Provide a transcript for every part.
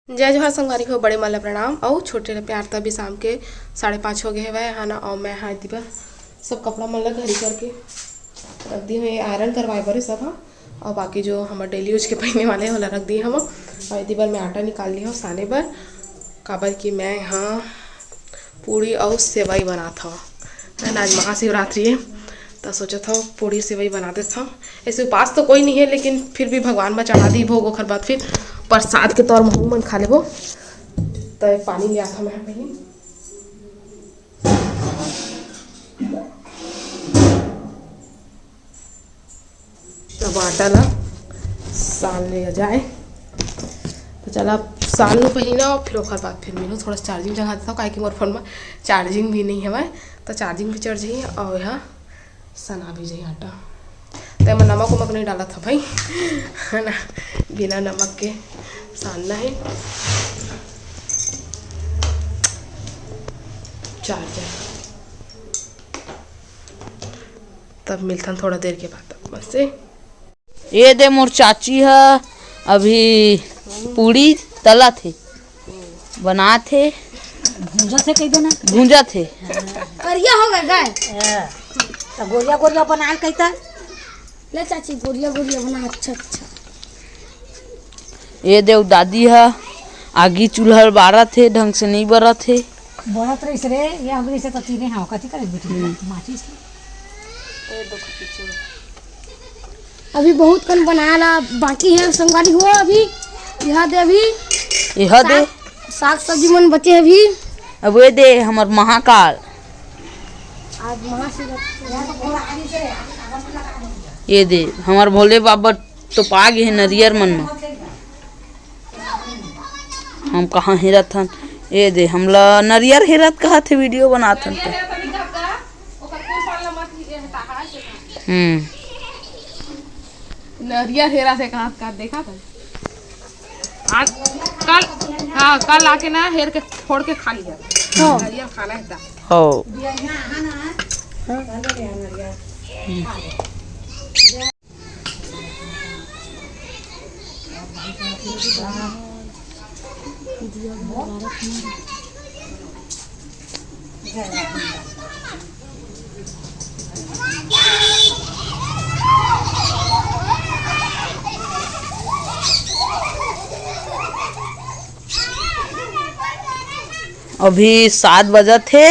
जय जोहार संगवारी हो, बड़े माला प्रणाम और छोटे प्यार। तभी शाम के 5:30 हो गए है है ना। और मैं हाँ दीबा सब कपड़ा मन ला घड़ी करके रख दी हुई, आयरन करवाए बड़े सब। हाँ, और बाकी जो हमारे डेली यूज के पहनने वाले हैं रख दिए हम। और दीबर में आटा निकाल ली हूँ साने बर, काबर कि मैं यहाँ पूड़ी और सेवई बनाता हूँ है ना। आज महाशिवरात्रि है तो सोचा था पूड़ी सेवई बना देता हूँ। ऐसे उपास तो कोई नहीं है, लेकिन फिर भी भगवान में चढ़ा दी भोग। ओखर बाद फिर प्रसाद के तौर में मन खा लेबो। तो पानी लिया था मैं पहले, अब आटा ला सान ले जाए तो चला सान लो पहले ना। और फिर ओखर बाद फिर मिलो थोड़ा चार्जिंग जगा देता हूँ, काहे कि मोर फोन में चार्जिंग भी नहीं है तो चार्जिंग भी चढ़ जाइए और यहाँ सना भी जाइए आटा। तो मैं नमक वमक नहीं डाला था भाई है ना, बिना नमक के सानना है। चार्जर तब मिलता थोड़ा देर के बाद बस से। ये दे मोर चाची है अभी पूड़ी तला थे बना थे भूंजा से कह देना भूंजा थे करिया हो गए तो गोलिया गोलिया बना कहता ले चाची गोलिया गोलिया बना। अच्छा अच्छा ये देव दादी है आगी चूल्हा बारह थे ढंग से नहीं बरा थे बड़त रही रे ये अगली से तो तीने हाँ कथी करे बेटी माचिस अभी बहुत कन बनाला बाकी है संगवारी हो। अभी यह दे अभी यह दे साग सब्जी मन बचे अभी। अब ये दे हमार महाकाल आज महाशिवरात्रि ये दे हमार भोले बाबा तो पाग है नरियर मन में हम कहाँ हेरत हन। ये दे हमला नरियर हेरत कहा थे वीडियो बनात हन नरिया हेरा से कहा का देखा था आज कल। हाँ कल आके ना हेर के फोड़ के खा लिया। नरिया खाना है हो अभी 7 बजे थे।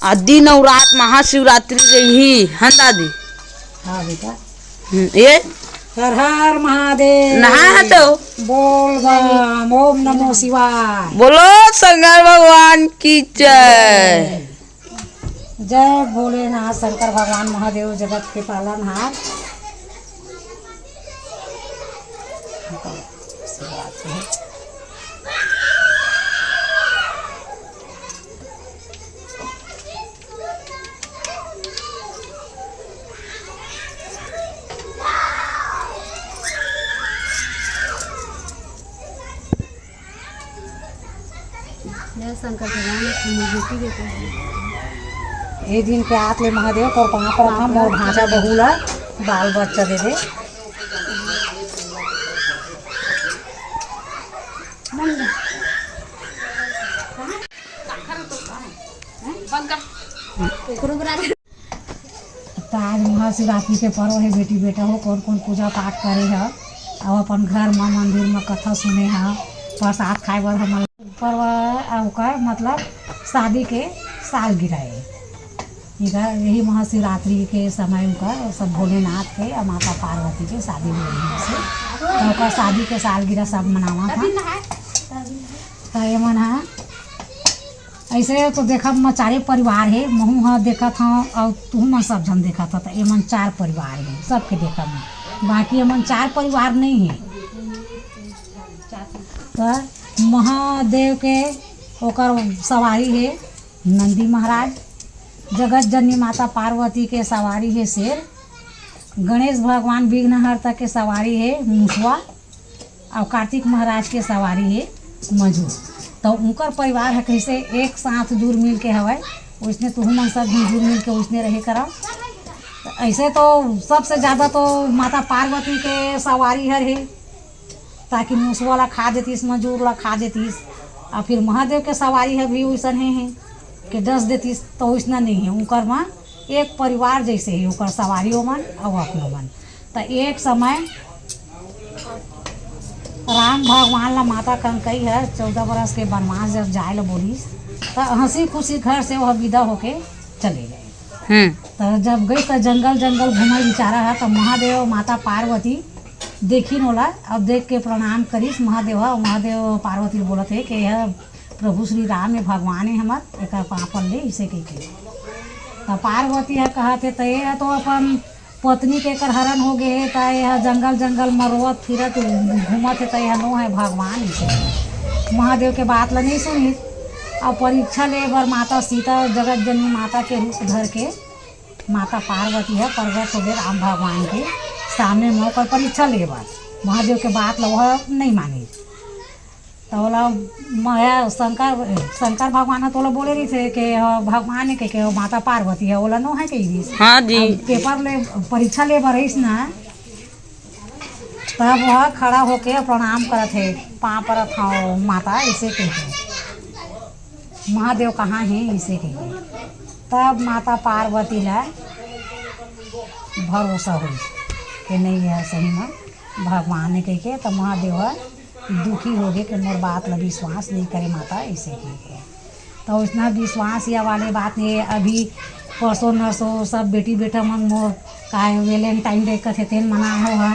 आदि नवरात महाशिवरात्रि रही है दादी। हाँ बेटा ये हर हर महादेव नहा है तो बोल बम ओम नमो शिवाय। बोलो शंकर भगवान की जय। जय भोलेनाथ शंकर भगवान महादेव जगत के पालनहार। शंकर भगवान ये दिन के आत ले महादेव और कहाँ पर हम मोर भाषा बहुला बाल बच्चा दे दे। आज महाशिवरात्रि के पर्व है बेटी बेटा हो कौन कौन पूजा पाठ करे है और अपन घर में मंदिर में कथा सुने है प्रसाद खाए बर हम पर्व का मतलब शादी के साल गिराए। यही महाशिवरात्रि के समय का सब भोलेनाथ के और माता पार्वती के शादी हुई है से तो शादी के सालगिरह सब मनावा था। तो ये मन है ऐसे तो देखा मैं 4 परिवार है महू हाँ देखा था और तू मन सब जन देखा था। तो ये मन 4 परिवार है सबके देखा मैं, बाकी ये मन 4 परिवार नहीं है। तो महादेव के ओकर सवारी है नंदी महाराज, जगत जननी माता पार्वती के सवारी है शेर, गणेश भगवान विघ्नहर्ता के सवारी है मुसवा और कार्तिक महाराज के सवारी है मजू। तो उनकर परिवार है कैसे एक साथ जुड़ मिल के हवा उसने तुम मन सब जुड़ मिल के उसने रहे करा। ऐसे तो सबसे ज़्यादा तो माता पार्वती के सवारी हर है, ताकि मूसवा ला खा देतीस, मजूर ला खा देतीस। और फिर महादेव के सवारी है भी वैसन है कि डस देतीस, तो वैसना नहीं है। उनकर में एक परिवार जैसे है, उनकर सवारियों मन और अपनों मन। तो एक समय राम भगवान ला माता कंकई है 14 बरस के वनवास जब जाए ला बोलीस, तो हंसी खुशी घर से वह विदा होके चले गए। तो जब गई तो जंगल जंगल घूमे बिचारा है, तो महादेव माता पार्वती देखी नोला। अब देख के प्रणाम करीस महादेव। महादेव पार्वती बोलत है कि यह प्रभु श्री राम है, भगवान है हमार, एक पापन ले इसे कह। तो पार्वती है कहते तो ये तो अपन पत्नी के कर हरण हो गए है, तो यह जंगल जंगल मरोवत फिरत घूमत है, तो यह नो है भगवान इसे। महादेव के बात ला नहीं सुनी। और परीक्षा ले बार माता सीता जगत जननी माता के रूप धर के माता पार्वती है प्रगट हो गए राम भगवान के सामने में ओकर परीक्षा ले बार। महादेव के बात ला वह नहीं मानी। तो बोला मैं शंकर भगवान है, तो बोला बोले रही थे कि भगवान है के माता पार्वती है, बोला नो है कही। हाँ जी। पेपर ले परीक्षा ले बरस ना, तब वह खड़ा होके प्रणाम करत है, पाँव परत हाँ माता इसे कहते महादेव कहाँ हैं इसे कहिए। तब माता पार्वती ला भरोसा हुई कि नहीं है सही में भगवान ने कह के। तो महादेव दुखी हो गए कि मोर बात ला विश्वास नहीं करे माता इसे कह। तो इतना विश्वास या वाले बात नहीं है। अभी परसों नरसों सब बेटी बेटा मन मोर का वैलेंटाइन डे का थे मनाए हो,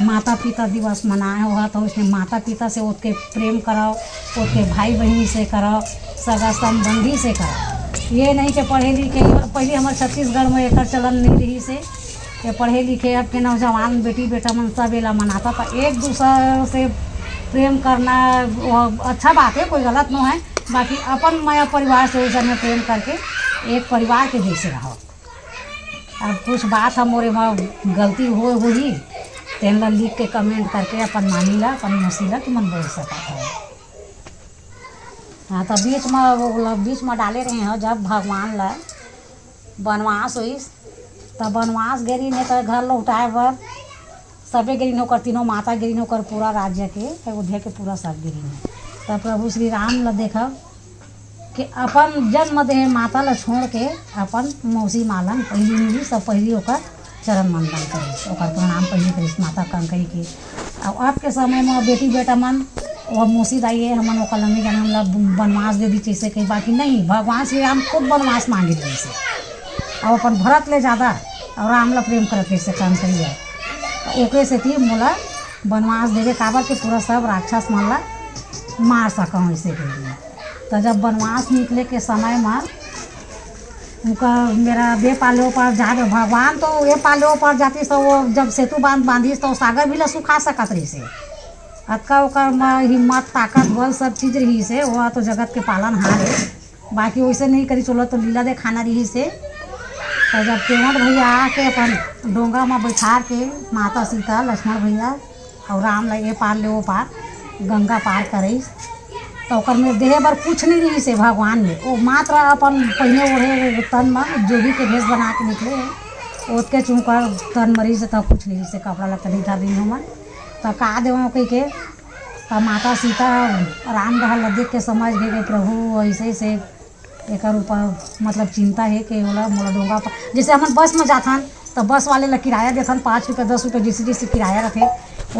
माता पिता दिवस मनाए हो। तो उसने माता पिता से उसके प्रेम कराओ, उसके भाई बहनी से कराओ, सगा संबंधी से कराओ। ये नहीं कि पढ़े लिखे, पहले हमारे छत्तीसगढ़ में एक चलन नहीं रही से कि पढ़े लिखे अब के नौजवान बेटी बेटा मन सब एला मनाता। तो एक दूसरे से प्रेम करना अच्छा बात है, कोई गलत नहीं है। बाकी अपन माया परिवार से उस में प्रेम करके एक परिवार के जैसे रहो। अब कुछ बात हम मोरे में गलती हुई तेन ला लिख के कमेंट करके अपन मानी ला, अपन मसीला कि मन बोल सकता है। हाँ तो बीच में डाले रहे हैं जब भगवान ला वनवास हुई, तब वनवास गिरी ने तो घर लौटाए बर सबे गिरी होकर, तीनों माता गिरी होकर पूरा राज्य के अयोध्या के पूरा सब गिरी है। तब प्रभु श्री राम ला देखा कि अपन जन्म देह माता ला छोड़ के अपन मौसी मालन पहली मिली, सब पहली होकर चरण मंडन करी, ओकर प्रणाम पहले करी माता कंकई के। अब अब के समय में बेटी बेटा मन और मौसी दाई है हमन ओकर लंबी जाने हमला वनवास दे दी जैसे कहीं। बाकी नहीं, भगवान श्री राम खुद वनवास मांगे दी से, और अपन भरत ले ज़्यादा और राम ला प्रेम करत से कंकई है। तो ओकरे से थी मोला वनवास देवे काबर के पूरा सब राक्षस मन ला मार सकूँ ऐसे के लिए। तो जब वनवास निकले के समय में उनका मेरा बे पाले पर जा भगवान तो ये पाले पर जाती तो वो जब सेतु बांधी तो सागर भी ला सुखा सकत रही से। अतका ओकर हिम्मत ताकत बल सब चीज़ रही से, वह तो जगत के पालन हार है। बाकी वैसे नहीं करी चलो तो लीला दे खाना रही से। तो जब केवट भैया आके अपन डोंगा में बैठा के माता सीता लक्ष्मण भैया और राम ला ये पार ले वो पार गंगा पार करे, तो ओकर में देह बर कुछ नहीं रही से भगवान में। वो मात्र अपन पहले ओढ़े तन में जो भी के भेष बना के निकले ओत के चूँकर तन मरी से, तब कुछ नहीं से कपड़ा लगता नहीं धर रही हमन। तो का देव कह के तब माता सीता राम रहल देख के समझ गए कि प्रभु ऐसे से एक ऊपर मतलब चिंता है कि बोला मोला डोंगा पर जैसे हम बस में जाथन तो बस वाले ला किराया देथन 5 रुपये 10 रुपये जैसे जैसे किराया रखे,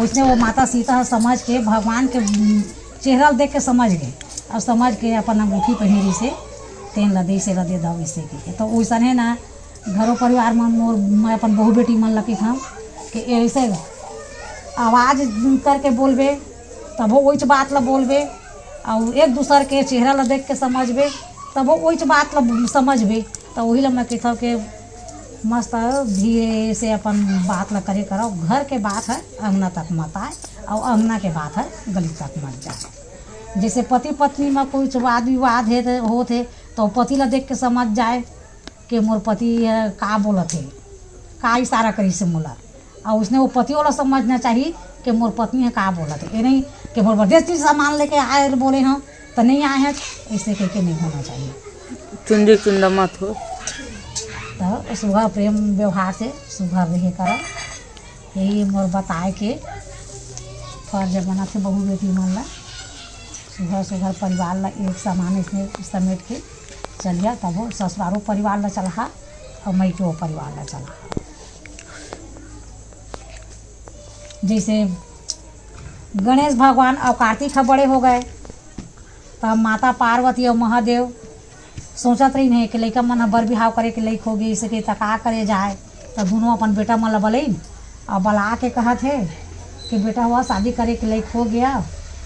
उसने वो माता सीता समझ के भगवान के चेहरा देख के समझ गए और समझ के अपन अंगूठी पहनी से तेन ला दे से दे दो इसे के। तो वैसा है ना घरों परिवार में मोर मैं अपन बहू बेटी मन लकी हम कि ऐसे आवाज़ करके बोलबे तब वो वही बात ला बोलबे, और एक दूसर के चेहरा ला देख के समझबे तब वो वही बात ला समझबे। तो वही ला मैं कहता कि मस्त धीरे से अपन बात ला करे करो। घर के बात है अंगना तक मत आए और अंगना के बात है गली तक मत जाए। जैसे पति पत्नी में कुछ वाद विवाद है होते तो पति ला देख के समझ जाए कि मोर पति का बोलत है, का इशारा करी से मोला, और उसने वो पति वाला समझना चाहिए कि मोर पत्नी है का बोलत है। ये नहीं कि मोर बरदेसी सामान लेके आए बोले हाँ तो नहीं आए हैं, ऐसे कह के नहीं होना चाहिए। चुंडी चुंडा मत हो। तो सुबह प्रेम व्यवहार से सुबह रहे कर, यही मोर बताए के फर्ज बना थे बहू बेटी मन ला। सुबह सुबह परिवार ला एक समान इसमें समेट के चलिया, तब वो ससुरारो परिवार ला चला और मैको परिवार ला चला। जैसे गणेश भगवान और कार्तिक बड़े हो गए, तब माता पार्वती और महादेव सोचत रही नहीं कि लड़का मन बर बिहाव करे के लैक हो गई, इसे के तका करे जाए। तो दोनों अपन बेटा मन ला बलैन और बला के कहत है कि बेटा हुआ शादी करे के लैक हो गया,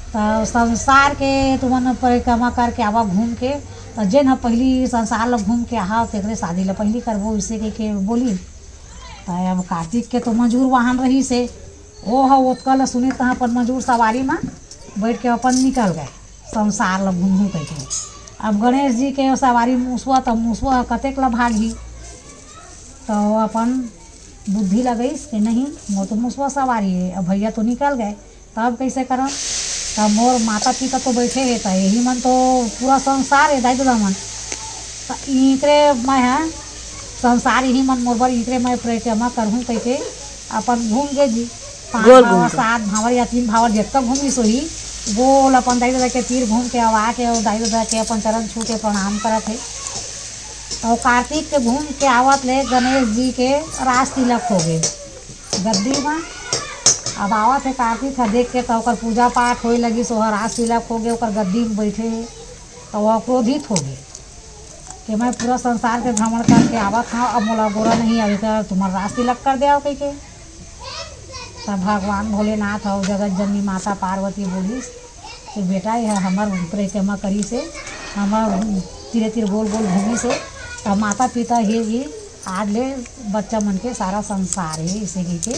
तो संसार के तुमन परिक्रमा करके आवा घूम के, तो जेन पहली संसार ला घूम के आहा तेरे शादी ला पहली करबो, इसे के बोली। तो अब कार्तिक के तो मजूर वाहन रही से, वो ओतकल सुने तहाँ अपन मजूर सवारी में बैठ के अपन निकल गए संसार ला घूम घूम के। अब गणेश जी के सवारी मूसवा, तो मूसवा कतेक ला भागी, तो अपन बुद्धि लगई कि नहीं मोर तो मूसवा सवारी है, अब भैया तो निकल गए, तब कैसे करम। तब मोर माता पिता तो बैठे है, तो यही मन तो पूरा संसार है दाई दादा मन, तो इकरे मैं है संसार यही मन मोर बर इकरे मैं परिक्रमा करहूँ कह के अपन घूम गए जी। 5 भावर 7 भावर या 3 भावर जितना घूमी सोही गोल अपन दाई दादा के तीर घूम के आवा के और दाई दादा के अपन चरण छू के प्रणाम करत है। तो कार्तिक के घूम के आवत ले गणेश जी के रास तिलक हो गए गद्दी में। अब आवत है कार्तिक देख के, तो पूजा पाठ होए लगी, सोहर रास तिलक हो गए, गद्दी में बैठे है। तो वह क्रोधित हो गए कि मैं पूरा संसार के भ्रमण करके आवत हाँ, अब मोला गोरा नहीं आवे कर तुम्हारा रास तिलक कर दे कह के। तब भगवान भोलेनाथ और जगत जननी माता पार्वती बोली कि बेटा यह हमार परिक्रमा करी से, हमार तीरे तीर गोल गोल घूमी से, तब माता पिता ही आज ले बच्चा मन के सारा संसार है इसे के।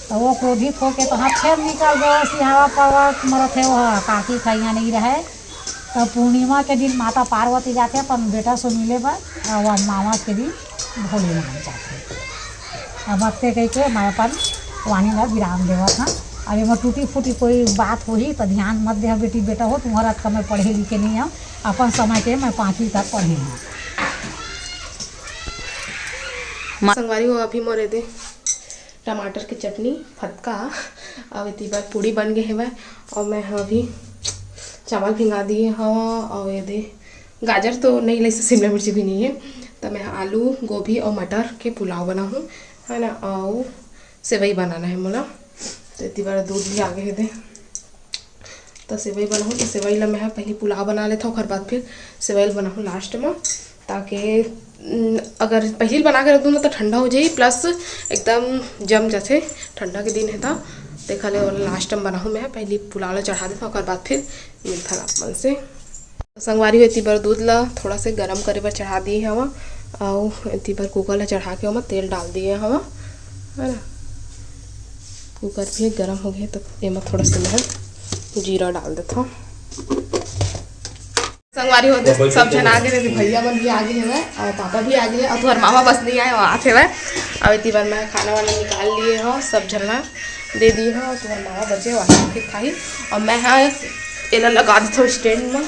तो वो क्रोधित होके तो हाँ फिर निकल गए सिहावा पर्वत मरत है, वह कार्तिक यहाँ नहीं रहे। तो पूर्णिमा के दिन माता पार्वती जाते अपन बेटा से मिले बा, और वह मामा के दिन भोलेनाथ जाते। अब अत्ते कह के मैं अपन वाणी ला विराम देवत हाँ। अब एम टूटी फूटी कोई बात होही तो ध्यान मत दे बेटी बेटा हो, तुम्हारा का मैं पढ़े लिखे नहीं हूँ, अपन समय के मैं 5वीं तक पढ़े हूँ। संगवारी हो अभी मोरे दे टमाटर की चटनी फटका और इतनी बार पूड़ी बन गए है, और मैं अभी चावल भिंगा दिए हाँ। और ये दे गाजर तो नहीं ले, शिमला मिर्ची भी नहीं है, तो मैं आलू गोभी और मटर के पुलाव बनाऊँ है ना, और सेवई बनाना है मोला। तो इतनी बार दूध भी आगे है दे, तो सेवई बनाऊँ। तो सेवई ला मैं पहले पुलाव बना लेता हूँ, उसके बाद फिर सेवई बनाऊँ लास्ट में, ताकि अगर पहले बना के रख दूँ ना तो ठंडा हो जाए, प्लस एकदम जम जाते। ठंडा के दिन है तो देखा ले, और लास्ट में बनाऊँ मैं पहले पुलाव ला चढ़ा देता हूँ, उसके बाद फिर मिलता मन से। संगवारी इतनी बार दूध ला थोड़ा से गर्म करे पर चढ़ा दिए हवा, और इतनी बार कुकर ला चढ़ा के हम तेल डाल दिए हवा है ना। कुकर भी गर्म हो गया, तो एम थोड़ा सा मैं जीरा डाल देता हूँ। संगवारी होते सब जन आगे रहे, भैया मन भी आगे है और पापा भी आगे है, और तुम्हारे मामा बस नहीं आए वहाँ थे वह। अब इतनी बार मैं खाना वाना निकाल लिए हो, सब झलना दे दिए हो, तुम्हारे मामा बचे वहाँ फिर खाई। और मैं हाँ एला लगा देता हूँ स्टैंड में।